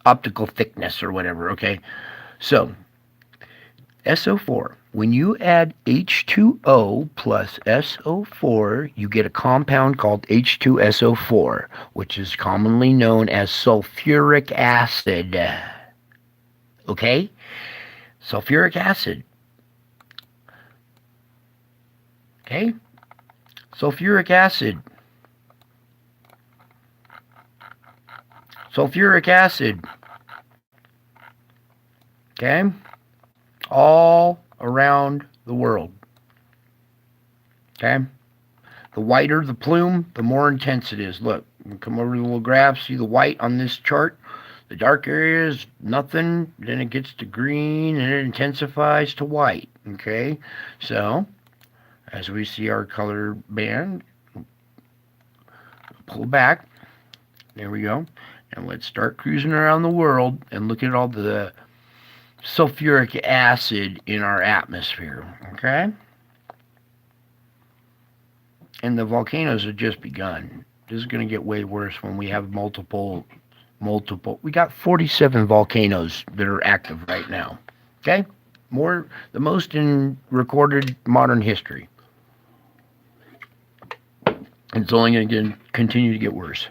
optical thickness or whatever, okay? So, SO4. When you add H2O plus SO4, you get a compound called H2SO4, which is commonly known as sulfuric acid. Okay? Sulfuric acid. Okay? Sulfuric acid. Sulfuric acid. Okay? All around the world. Okay? The whiter the plume, the more intense it is. Look, come over to the little graph, see the white on this chart? The dark area is nothing, then it gets to green, and it intensifies to white. Okay? So, as we see our color band, pull back. There we go. And let's start cruising around the world and look at all the sulfuric acid in our atmosphere. Okay? And the volcanoes have just begun. This is going to get way worse when we have multiple. We got 47 volcanoes that are active right now. Okay? The most in recorded modern history. It's only going to continue to get worse.